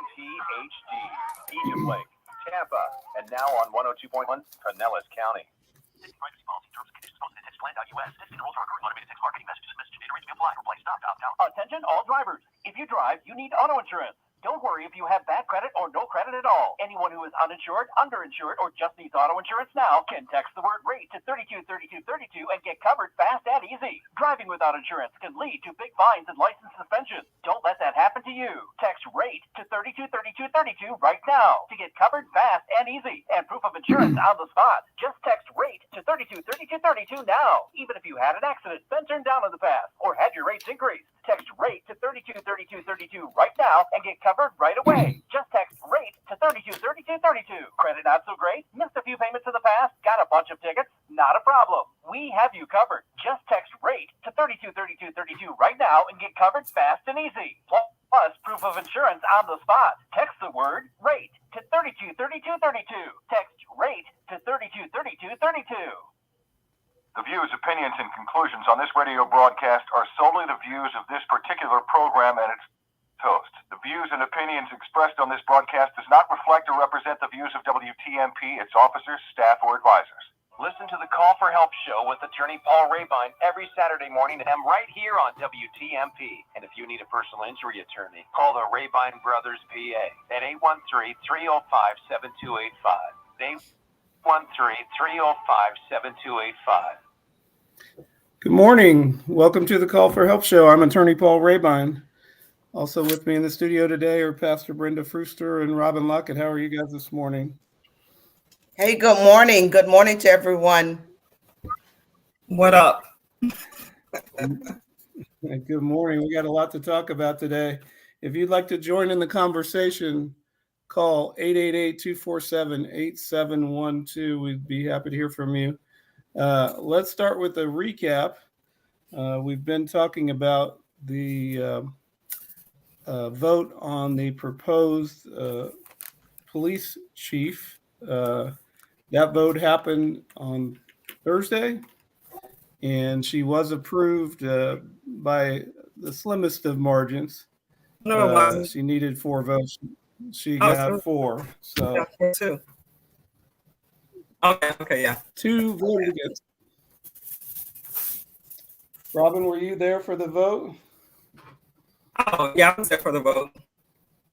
WTHD, Egypt Lake, Tampa, and now on 102.1 Pinellas County. Privacy policy terms and conditions posted at textplan.us. This enrolls for recurring automated text marketing messages. Message data rates may apply. Reply stop. Attention all drivers. If you drive, you need auto insurance. Don't worry if you have bad credit or no credit at all. Anyone who is uninsured, underinsured, or just needs auto insurance now can text the word RATE to 323232 and get covered fast and easy. Driving without insurance can lead to big fines and license suspensions. Don't let that happen to you. Text RATE to 323232 right now to get covered fast and easy and proof of insurance on the spot. Just text RATE to 323232 now. Even if you had an accident, been turned down in the past, or had your rates increased. Text RATE to 323232 right now and get covered right away. Just text RATE to 323232. Credit not so great? Missed a few payments in the past? Got a bunch of tickets? Not a problem. We have you covered. Just text RATE to 323232 right now and get covered fast and easy. Plus proof of insurance on the spot. Text the word RATE to 323232. Text RATE to 323232. The views, opinions, and conclusions on this radio broadcast are solely the views of this particular program and its host. The views and opinions expressed on this broadcast does not reflect or represent the views of WTMP, its officers, staff, or advisors. Listen to the Call for Help show with attorney Paul Rebein every Saturday morning at M right here on WTMP. And if you need a personal injury attorney, call the Rebein Brothers PA at 813-305-7285. 813-305-7285. Good morning. Welcome to the Call for Help show. I'm attorney Paul Rebein. Also with me in the studio today are Pastor Brenda Fruster and Robin Lockett. How are you guys this morning? Hey, good morning. Good morning to everyone. What up? Good morning. We got a lot to talk about today. If you'd like to join in the conversation, call 888-247-8712. We'd be happy to hear from you. Let's start with a recap. We've been talking about the vote on the proposed police chief. That vote happened on Thursday, and she was approved by the slimmest of margins. No, it wasn't. She needed 4 votes. She got 4. So Yeah, 2. Okay, yeah. 2 voted against. Robin, were you there for the vote? Oh, yeah, I was there for the vote.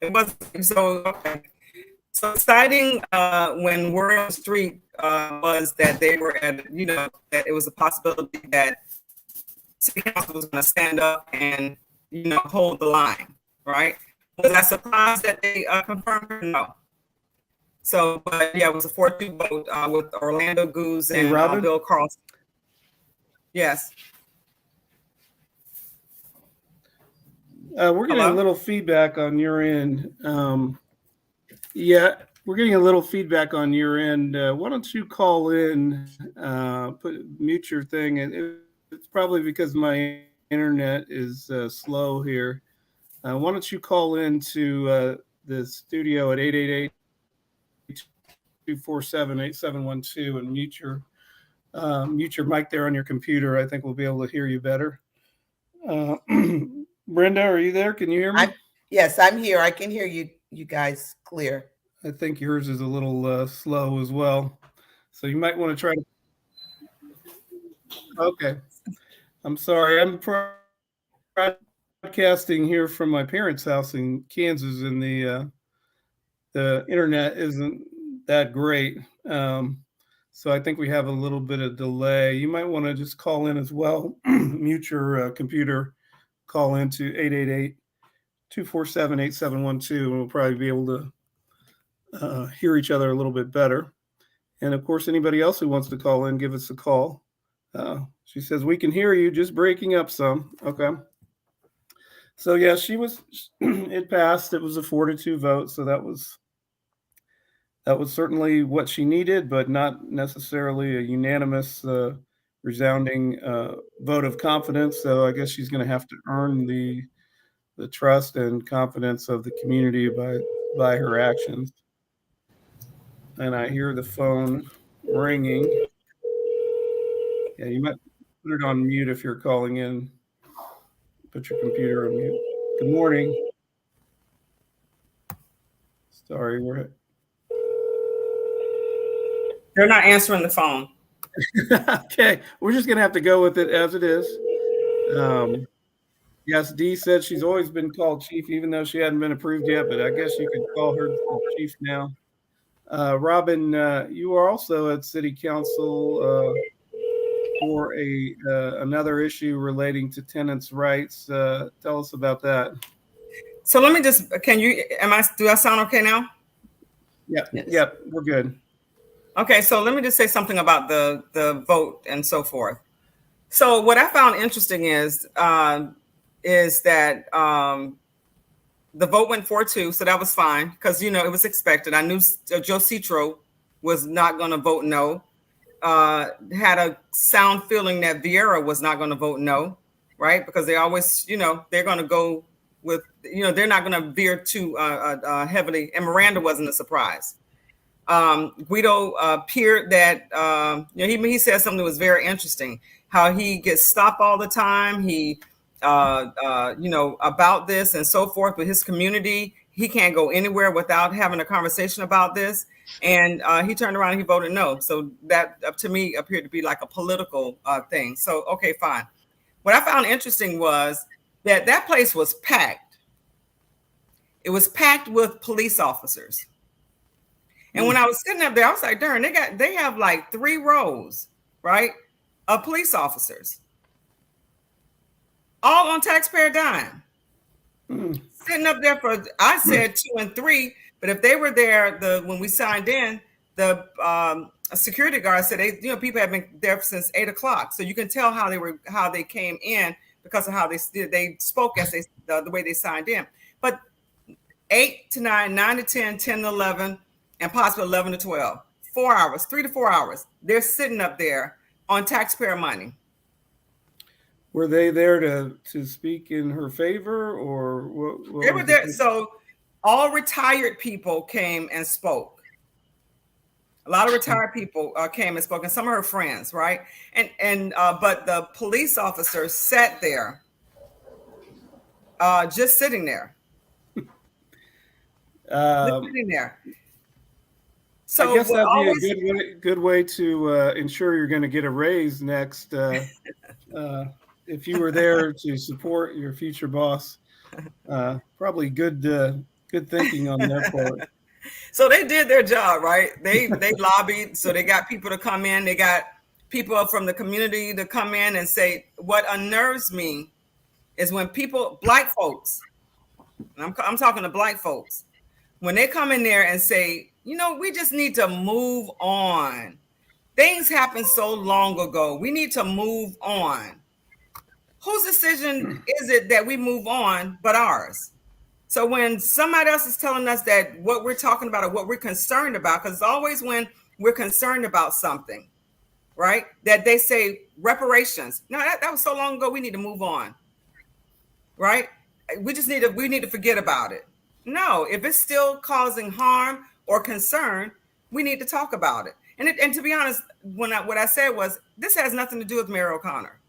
It was so okay. So exciting when word on the street was that they were at, that it was a possibility that City Council was going to stand up and, hold the line, right? Was I surprised that they confirmed her? No. So, but yeah, it was a 4-2 vote with Orlando Goose and Bill Carlson. Yes. We're getting a little feedback on your end. We're getting a little feedback on your end. Why don't you call in, mute your thing. It's probably because my internet is slow here. Why don't you call into the studio at 888-247-8712 and mute your mic there on your computer. I think we'll be able to hear you better. Brenda, are you there? Can you hear me? Yes, I'm here. I can hear you guys clear. I think yours is a little slow as well. So you might want to try to. Okay. I'm sorry. I'm broadcasting here from my parents' house in Kansas, and the internet isn't that great. So I think we have a little bit of delay. You might want to just call in as well. Mute your computer. Call into 888-247-8712, and we'll probably be able to hear each other a little bit better. And of course, anybody else who wants to call in, give us a call. She says, we can hear you, just breaking up some. Okay. So yeah, it passed. It was a 4-2 vote. So that was certainly what she needed, but not necessarily a unanimous, resounding vote of confidence. So I guess she's going to have to earn the trust and confidence of the community by her actions. And I hear the phone ringing. Yeah, you might put it on mute if you're calling in. Put your computer on mute. Good morning. Sorry, They're not answering the phone. okay. We're just gonna have to go with it as it is. Yes, Dee said she's always been called chief, even though she hadn't been approved yet. But I guess you could call her the chief now. Robin, you are also at City Council for another issue relating to tenants' rights. Tell us about that. So let me just, do I sound okay now? Yep, Yes. Yep, we're good. Okay, so let me just say something about the vote and so forth. So what I found interesting is that the vote went 4-2, so that was fine because it was expected. I knew Joe Citro was not going to vote no. Had a sound feeling that Vieira was not going to vote no, right? Because they always, they're going to go with, they're not going to veer too heavily. And Miranda wasn't a surprise. Guido appeared that, he said something that was very interesting, how he gets stopped all the time. He, about this and so forth with his community. He can't go anywhere without having a conversation about this. And he turned around and he voted no. So that to me appeared to be like a political thing. So, okay, fine. What I found interesting was that place was packed. It was packed with police officers. And when I was sitting up there, I was like, darn, they have like 3 rows, right, of police officers, all on taxpayer dime. Sitting up there I said 2 and 3, but if they were there when we signed in, the security guard said people have been there since 8 o'clock. So you can tell how they came in because of how they spoke as the way they signed in. But 8 to 9, 9 to 10, 10 to 11. And possibly 11 to 12, 4 hours, 3 to 4 hours. They're sitting up there on taxpayer money. Were they there to speak in her favor, or what They were there. So all retired people came and spoke. A lot of retired people came and spoke, and some of her friends, right? But the police officers sat there, just sitting there. Just sitting there. So I guess that'd be a good way to ensure you're going to get a raise next. If you were there to support your future boss, probably good thinking on their part. So they did their job, right? They lobbied, so they got people to come in. They got people from the community to come in and say, what unnerves me is when Black folks, and I'm talking to Black folks, when they come in there and say, we just need to move on. Things happened so long ago. We need to move on. Whose decision is it that we move on but ours? So when somebody else is telling us that what we're talking about or what we're concerned about, because it's always when we're concerned about something, right, that they say reparations. No, that was so long ago. We need to move on, right? We need to forget about it. No, if it's still causing harm or concern, we need to talk about it. And to be honest, what I said was, this has nothing to do with Mary O'Connor,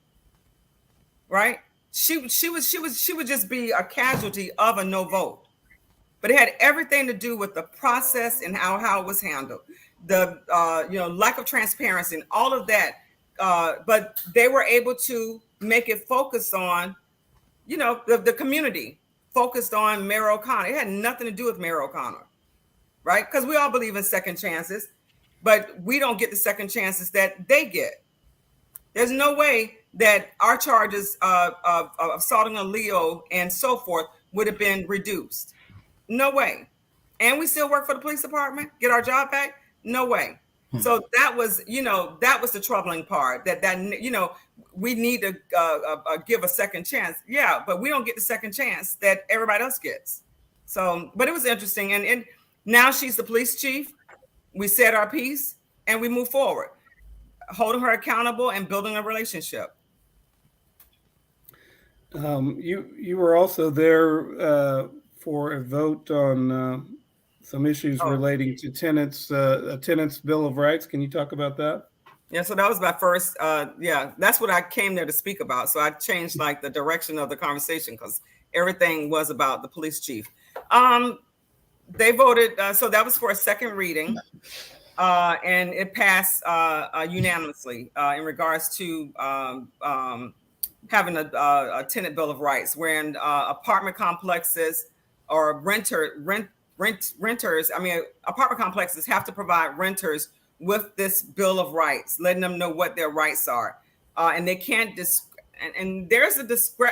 right? She would just be a casualty of a no vote, but it had everything to do with the process and how it was handled, the lack of transparency and all of that. But they were able to make it focus on, the community focused on Mary O'Connor. It had nothing to do with Mary O'Connor, right? Because we all believe in second chances, but we don't get the second chances that they get. There's no way that our charges of assaulting a Leo and so forth would have been reduced. No way. And we still work for the police department, get our job back? No way. So that was the troubling part, that we need to give a second chance. Yeah, but we don't get the second chance that everybody else gets. So, but it was interesting. And now she's the police chief. We said our piece and we move forward, holding her accountable and building a relationship. You were also there for a vote on some issues relating to tenants, a tenants' Bill of Rights. Can you talk about that? Yeah, so that was my first, that's what I came there to speak about. So I changed like the direction of the conversation because everything was about the police chief. They voted, so that was for a second reading, and it passed unanimously in regards to having a tenant bill of rights, wherein apartment complexes or renters, apartment complexes have to provide renters with this bill of rights, letting them know what their rights are, and they can't and there's a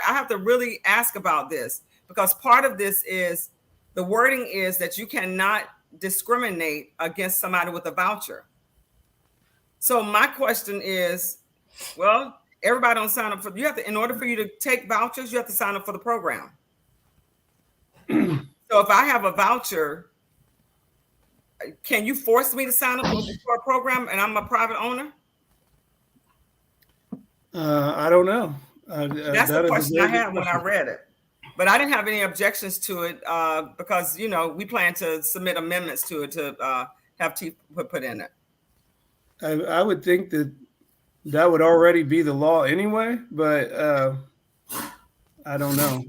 I have to really ask about this, because part of this is the wording is that you cannot discriminate against somebody with a voucher. So my question is, well, everybody don't sign up for, you have to, in order for you to take vouchers, you have to sign up for the program. So if I have a voucher, can you force me to sign up for a program and I'm a private owner? I don't know. That's the question I had when I read it. But I didn't have any objections to it because, you know, we plan to submit amendments to it to have teeth put in it. I would think that would already be the law anyway, but I don't know.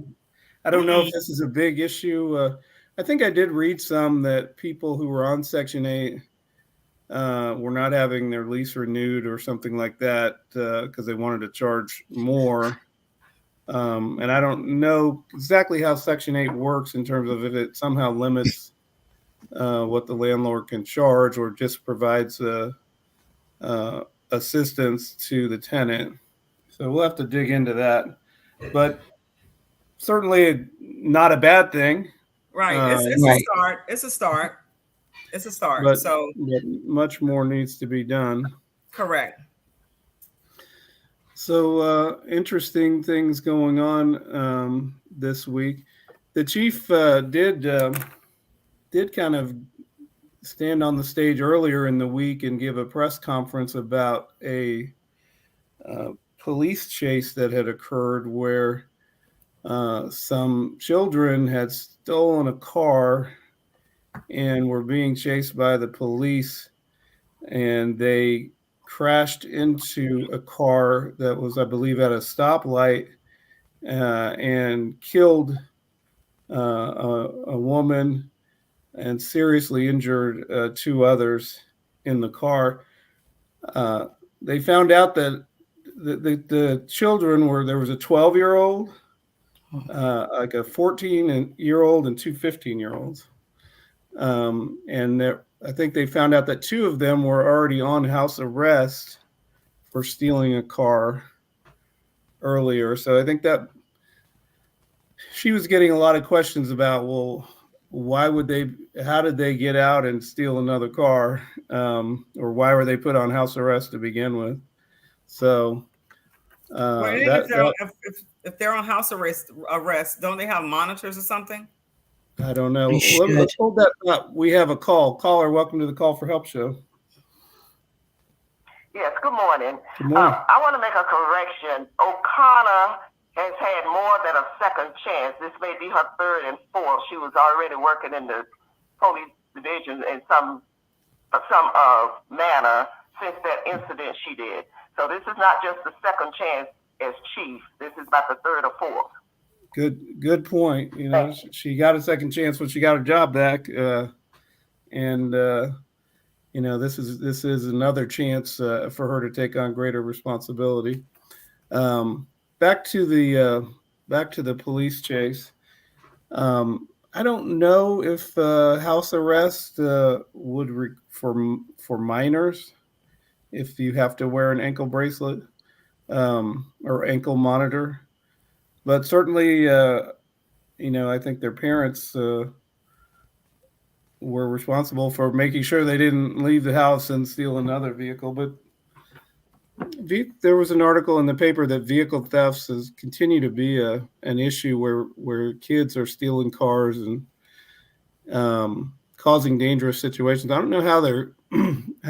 I don't know if this is a big issue. I think I did read some that people who were on Section 8 were not having their lease renewed or something like that because they wanted to charge more. And I don't know exactly how Section 8 works in terms of if it somehow limits what the landlord can charge or just provides assistance to the tenant. So we'll have to dig into that. But certainly not a bad thing. Right. It's a start. It's a start. It's a start. But much more needs to be done. Correct. So interesting things going on this week. The chief did kind of stand on the stage earlier in the week and give a press conference about a police chase that had occurred where some children had stolen a car and were being chased by the police, and they crashed into a car that was, I believe, at a stoplight and killed a woman and seriously injured two others in the car. They found out that the children were, there was a 12-year-old, like a 14-year-old and two 15-year-olds. And I think they found out that two of them were already on house arrest for stealing a car earlier. So I think that she was getting a lot of questions about, well, how did they get out and steal another car? Or why were they put on house arrest to begin with? So if they're on house arrest, don't they have monitors or something? I don't know. Let's hold that up. We have a call. Caller, welcome to the Call for Help show. Yes, good morning. Good morning. I want to make a correction. O'Connor has had more than a second chance. This may be her third and fourth. She was already working in the police division in some manner since that incident she did. So this is not just the second chance as chief. This is about the third or fourth. Good point. You know, she got a second chance when she got her job back, and you know, this is another chance for her to take on greater responsibility. Back to the police chase. I don't know if house arrest would for minors, if you have to wear an ankle bracelet or ankle monitor. But certainly, you know, I think their parents were responsible for making sure they didn't leave the house and steal another vehicle. But there was an article in the paper that vehicle thefts continue to be an issue where kids are stealing cars and causing dangerous situations. I don't know how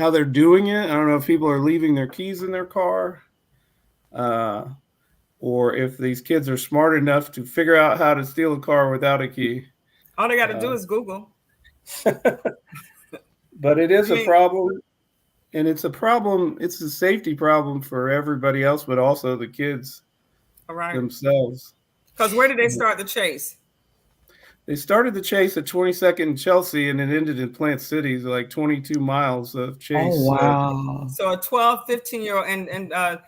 they're doing it. I don't know if people are leaving their keys in their car. Or if these kids are smart enough to figure out how to steal a car without a key. All they got to do is Google. But it is a problem. And it's a problem. It's a safety problem for everybody else, but also the kids themselves. Because where did they start the chase? They started the chase at 22nd and Chelsea, and it ended in Plant City, like 22 miles of chase. Oh, wow. So a 12, 15-year-old,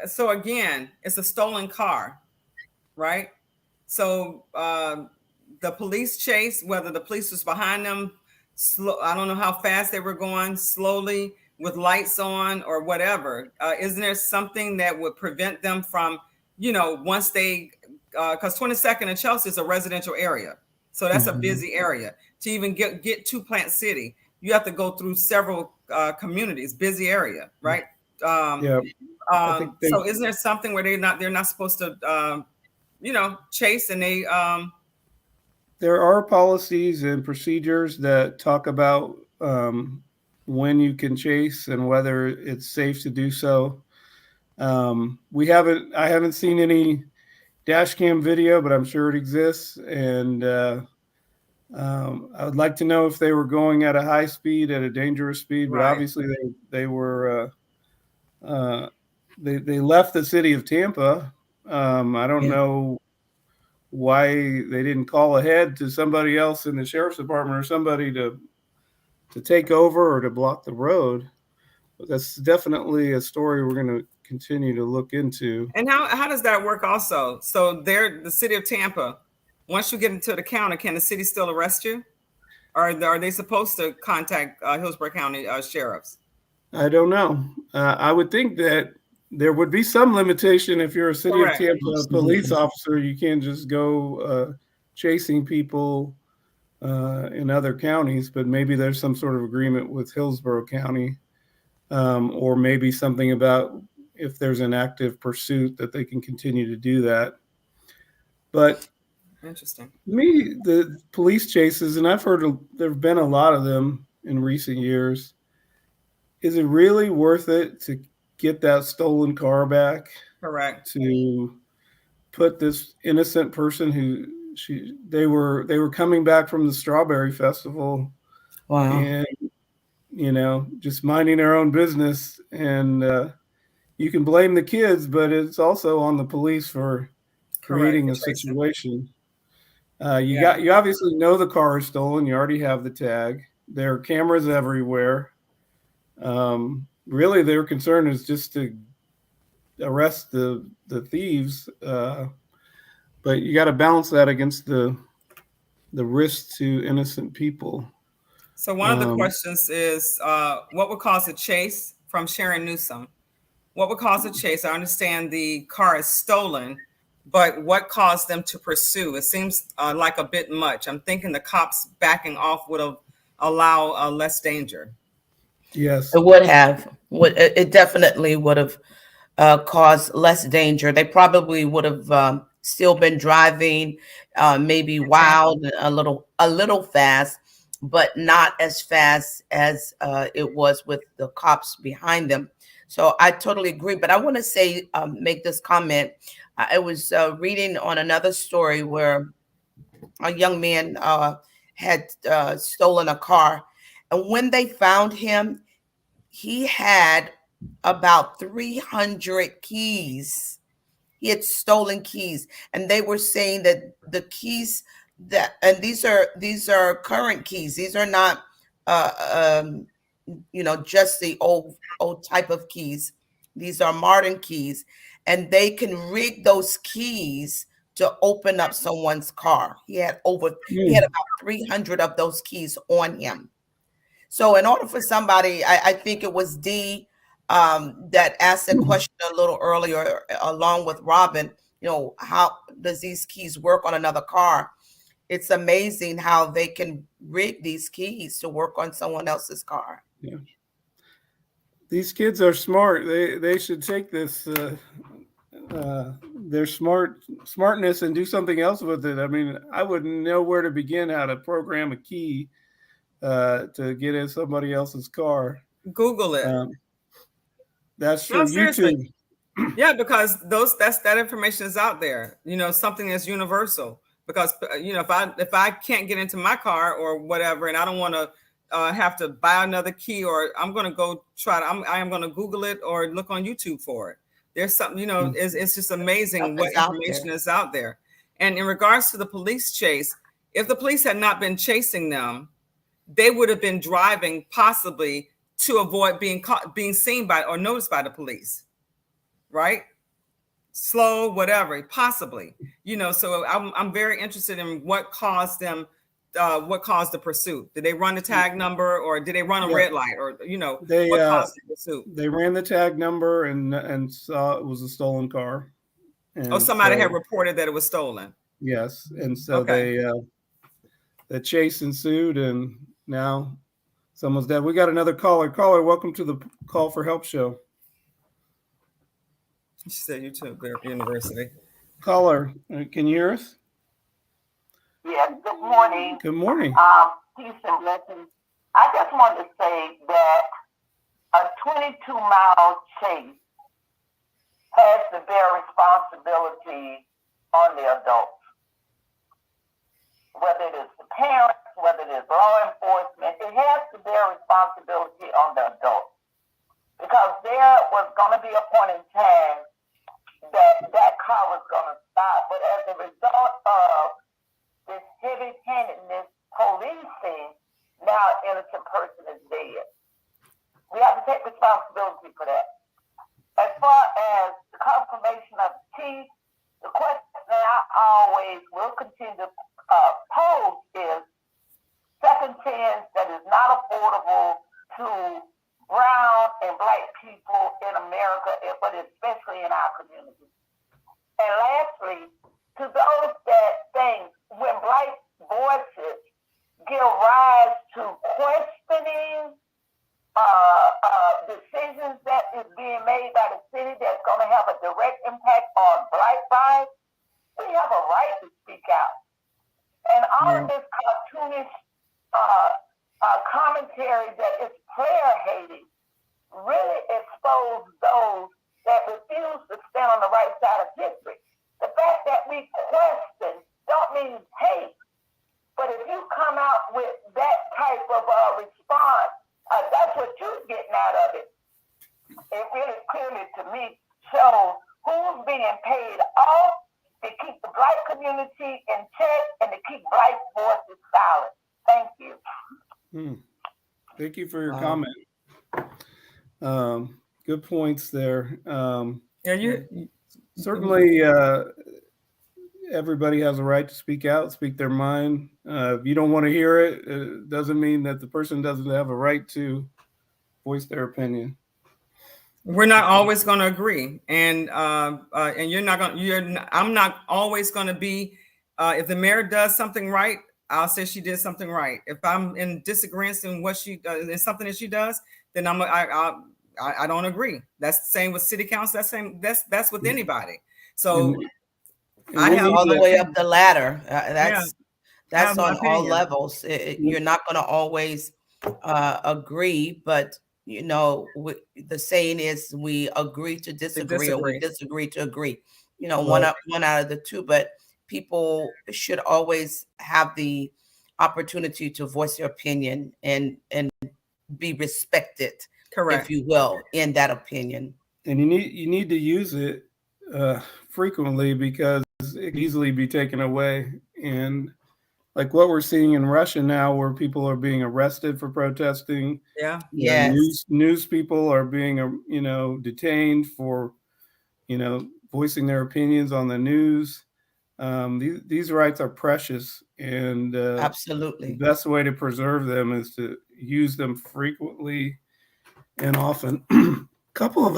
so again, it's a stolen car, right? So the police chase, whether the police was behind them, I don't know how fast they were going, slowly with lights on or whatever. Isn't there something that would prevent them from, once they, because 22nd and Chelsea is a residential area. So that's a busy area. To even get to Plant City, you have to go through several communities, busy area, right? Yeah. So isn't there something where they're not supposed to, chase, and they there are policies and procedures that talk about when you can chase and whether it's safe to do so. I haven't seen any dash cam video, but I'm sure it exists. And I would like to know if they were going at a high speed, at a dangerous speed, but obviously they were, they left the city of Tampa. I don't know why they didn't call ahead to somebody else in the sheriff's department or somebody to take over or to block the road. But that's definitely a story we're going to continue to look into. And how does that work also? So the city of Tampa, once you get into the county, can the city still arrest you? Or are they supposed to contact Hillsborough County sheriffs? I don't know. I would think that there would be some limitation if you're a city of Tampa police officer. You can't just go chasing people in other counties, but maybe there's some sort of agreement with Hillsborough County, or maybe something about if there's an active pursuit that they can continue to do that. But interesting. Me, the police chases, and I've heard there have been a lot of them in recent years. Is it really worth it to get that stolen car back? Correct. To put this innocent person they were coming back from the Strawberry Festival. Wow. And just minding their own business, and you can blame the kids, but it's also on the police for creating a situation. You obviously know the car is stolen. You already have the tag. There are cameras everywhere. Really, their concern is just to arrest the thieves. But you got to balance that against the risk to innocent people. So one of the questions is, what would cause a chase from Sharon Newsom? What would cause a chase? I understand the car is stolen, but what caused them to pursue? It seems like a bit much. I'm thinking the cops backing off would have allowed less danger. Yes, it would have. It definitely would have caused less danger. They probably would have still been driving, maybe wild, a little fast, but not as fast as it was with the cops behind them. So I totally agree. But I want to say, make this comment. I was reading on another story where a young man had stolen a car. And when they found him, he had about 300 keys. He had stolen keys. And they were saying that the keys and these are current keys. These are not just the old type of keys. These are modern keys, and they can rig those keys to open up someone's car. He had about 300 of those keys on him. So in order for somebody, I think it was Dee that asked the question a little earlier, along with Robin, how does these keys work on another car? It's amazing how they can rig these keys to work on someone else's car. Yeah. These kids are smart. They should take this their smartness and do something else with it. I mean, I wouldn't know where to begin how to program a key to get in somebody else's car. Google it. That's true. YouTube. Yeah, because that information is out there. Something that's universal. Because if I can't get into my car or whatever, and I don't want to have to buy another key, or I'm going to go I am going to Google it or look on YouTube for it. There's something, it's just amazing what information is out there. And in regards to the police chase, if the police had not been chasing them, they would have been driving possibly to avoid being caught, being seen by or noticed by the police, right? Slow, whatever, possibly, so I'm very interested in what caused them, what caused the pursuit. Did they run the tag number, or did they run a red light, or They what caused the pursuit? they ran the tag number and saw it was a stolen car. And somebody had reported that it was stolen. Yes, and so Okay. the chase ensued, and now someone's dead. We got another caller. Caller, welcome to the Call for Help show. She said you took their university. Caller, can you hear us? Yes, good morning. Good morning. Peace and blessings. I just wanted to say that a 22-mile chase has to bear responsibility on the adults. Whether it is the parents, whether it is law enforcement, it has to bear responsibility on the adults. Because there was going to be a point in time that car was going to stop. But as a result of this heavy-handedness policing, now an innocent person is dead. We have to take responsibility for that. As far as the confirmation of teeth, the question that I always will continue to pose is second chance that is not affordable to brown and black people in America, but especially in our community. And lastly, to those that think when black voices give rise to questioning decisions that is being made by the city that's going to have a direct impact on black lives, we have a right to speak out. And all of this cartoonish commentary that is player hating really expose those that refuse to stand on the right side of history. The fact that we question don't mean hate, but if you come out with that type of response, that's what you're getting out of it. It really clearly to me shows who's being paid off to keep the black community in check and to keep black voices silent. Thank you. Thank you for your comment. Good points there. Certainly, everybody has a right to speak out, speak their mind. If you don't want to hear it, it doesn't mean that the person doesn't have a right to voice their opinion. We're not always going to agree, and you're not going. I'm not always going to be. If the mayor does something right, I'll say she did something right. If I'm in disagreement in what she in something that she does, then I don't agree. That's the same with city council. That's with anybody. So I have all the way up the ladder. That's on all levels. You're not going to always agree, but the saying is we agree to disagree, or we disagree to agree. One out of the two. But people should always have the opportunity to voice their opinion and be respected, correct, if you will, in that opinion. And you need to use it frequently, because it can easily be taken away. And like what we're seeing in Russia now, where people are being arrested for protesting. Yeah. Yes. News people are being, detained for, voicing their opinions on the news. These rights are precious, and absolutely the best way to preserve them is to use them frequently and often. A couple of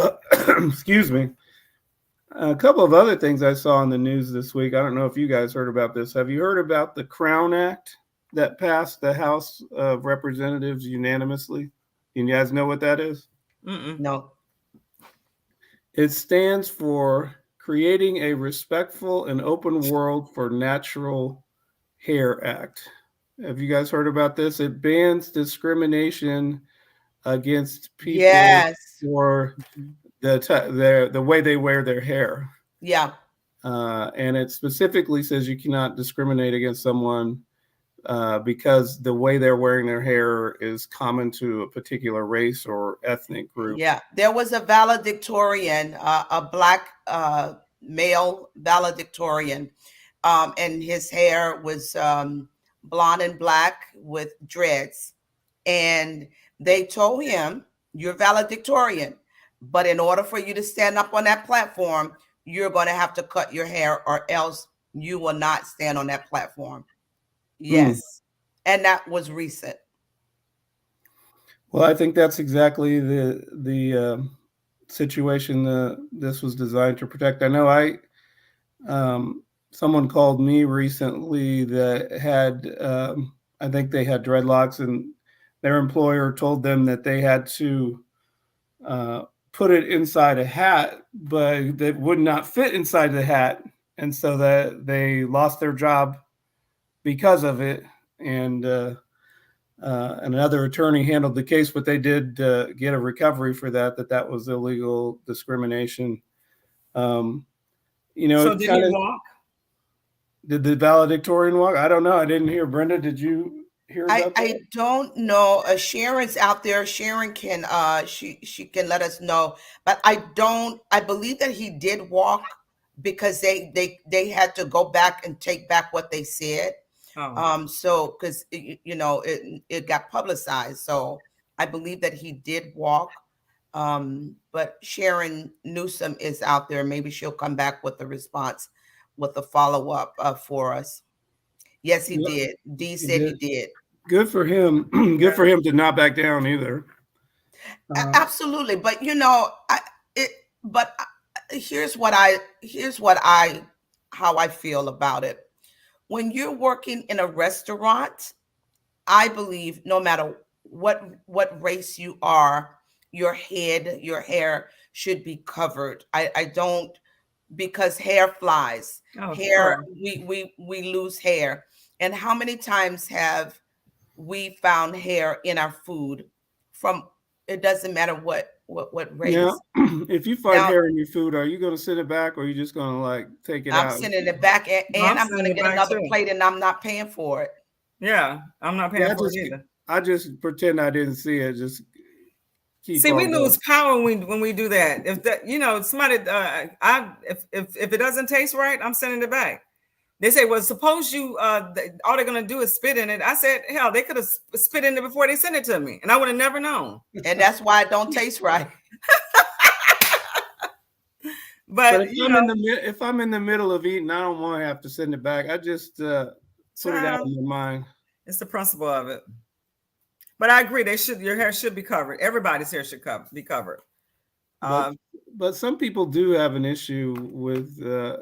other things I saw in the news this week. I don't know if you guys heard about this. Have you heard about the Crown Act that passed the House of Representatives unanimously? You guys know what that is? No. It stands for Creating a Respectful and Open World for Natural Hair Act. Have you guys heard about this? It bans discrimination against people for the way they wear their hair. Yeah. And it specifically says you cannot discriminate against someone because the way they're wearing their hair is common to a particular race or ethnic group. Yeah. There was a valedictorian, a black male valedictorian, and his hair was blonde and black with dreads. And they told him, you're valedictorian, but in order for you to stand up on that platform, you're going to have to cut your hair or else you will not stand on that platform. Yes. And that was recent. Well, I think that's exactly the situation this was designed to protect. I know someone called me recently that had I think they had dreadlocks, and their employer told them that they had to put it inside a hat, but that would not fit inside the hat, and so that they lost their job because of it. And another attorney handled the case, but they did get a recovery for that was illegal discrimination. So did he walk? Did the valedictorian walk? I don't know. I didn't hear. Brenda, did you hear about that? I don't know. Sharon's out there. Sharon can she can let us know. But I believe that he did walk because they had to go back and take back what they said. So because it got publicized. So I believe that he did walk. But Sharon Newsom is out there. Maybe she'll come back with the response, with the follow-up for us. Yes, he did. Dee said he did. Good for him. Good for him to not back down either. Absolutely. But here's how I feel about it. When you're working in a restaurant, I believe no matter what race you are, your hair should be covered. I don't, because hair flies. Hair, we lose hair. And how many times have we found hair in our food from, it doesn't matter what race. Yeah. If you find hair in your food, are you going to send it back, or are you just going to like take it out? I'm sending it back, and I'm going to get another plate, and I'm not paying for it. Yeah, I'm not paying for it either. I just pretend I didn't see it. Just keep see, we going. lose power when we do that. If that, somebody, if it doesn't taste right, I'm sending it back. They say, well, suppose you, all they're going to do is spit in it. I said, hell, they could have spit in it before they sent it to me, and I would have never known. And that's why it don't taste right. But if I'm in the middle of eating, I don't want to have to send it back. I just put it out of my mind. It's the principle of it. But I agree, your hair should be covered. Everybody's hair should be covered. But some people do have an issue with.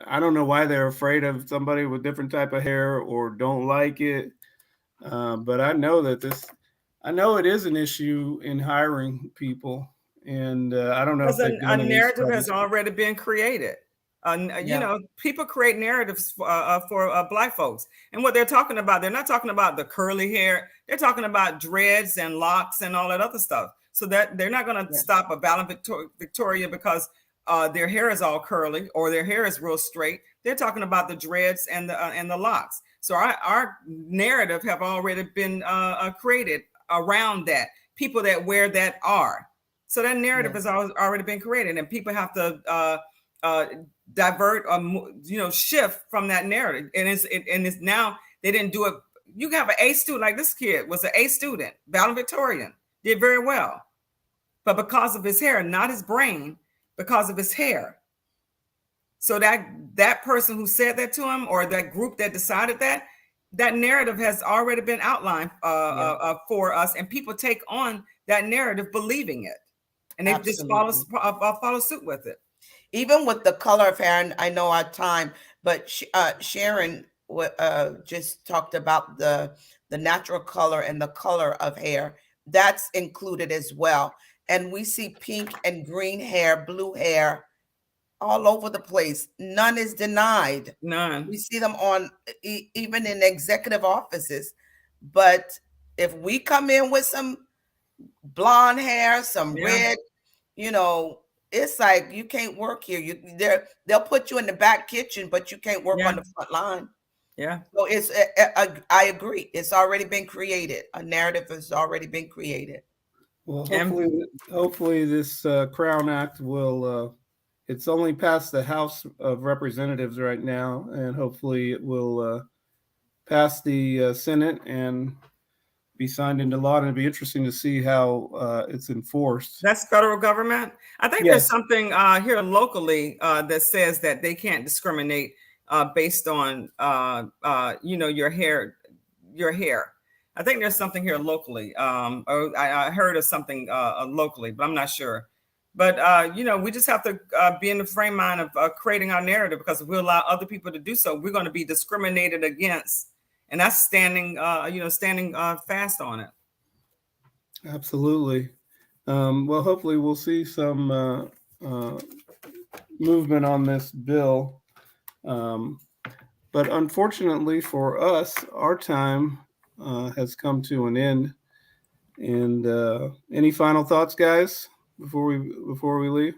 I don't know why they're afraid of somebody with different type of hair or don't like it. But I know it is an issue in hiring people. And I don't know if a narrative has already been created. People create narratives for Black folks. And what they're talking about, they're not talking about the curly hair. They're talking about dreads and locks and all that other stuff. So that they're not going to stop a valedictoria because their hair is all curly or their hair is real straight. They're talking about the dreads and the locks. So our narrative have already been created around that. People that wear that are. So that narrative has already been created, and people have to divert or shift from that narrative. And it's now they didn't do it. You have an A student, like this kid was an A student, valedictorian, did very well, but because of his hair, not his brain, because of his hair. So that person who said that to him, or that group that decided that narrative has already been outlined for us, and people take on that narrative believing it. And they just follow suit with it. Even with the color of hair, and I know our time, but Sharon just talked about the natural color and the color of hair. That's included as well. And we see pink and green hair, blue hair all over the place. None is denied. None. We see them on even in executive offices. But if we come in with some blonde hair, some red, it's like you can't work here. They'll put you in the back kitchen, but you can't work on the front line. Yeah. So I agree. It's already been created. A narrative has already been created. Well, hopefully this Crown Act will. It's only passed the House of Representatives right now, and hopefully it will pass the Senate and be signed into law. And it'd be interesting to see how it's enforced. That's federal government. I think Yes. there's something here locally that says that they can't discriminate based on your hair. I think there's something here locally. I heard of something locally, but I'm not sure. But we just have to be in the frame mind of creating our narrative, because if we allow other people to do so, we're going to be discriminated against, and that's standing fast on it. Absolutely. Well, hopefully we'll see some movement on this bill. But unfortunately for us, our time has come to an end. And any final thoughts, guys, before we leave?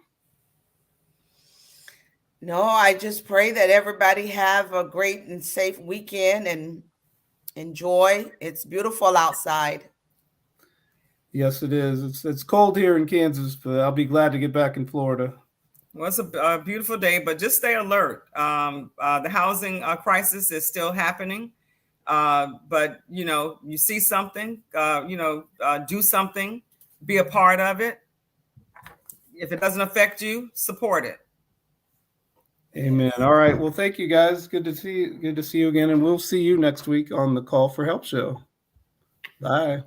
No, I just pray that everybody have a great and safe weekend and enjoy. It's beautiful outside. Yes, it is. It's cold here in Kansas, but I'll be glad to get back in Florida. Well, it's a beautiful day, but just stay alert. The housing crisis is still happening. But you see something, do something, be a part of it. If it doesn't affect you, support it. Amen. All right. Well, thank you, guys. Good to see you again, and we'll see you next week on the Call for Help show. Bye.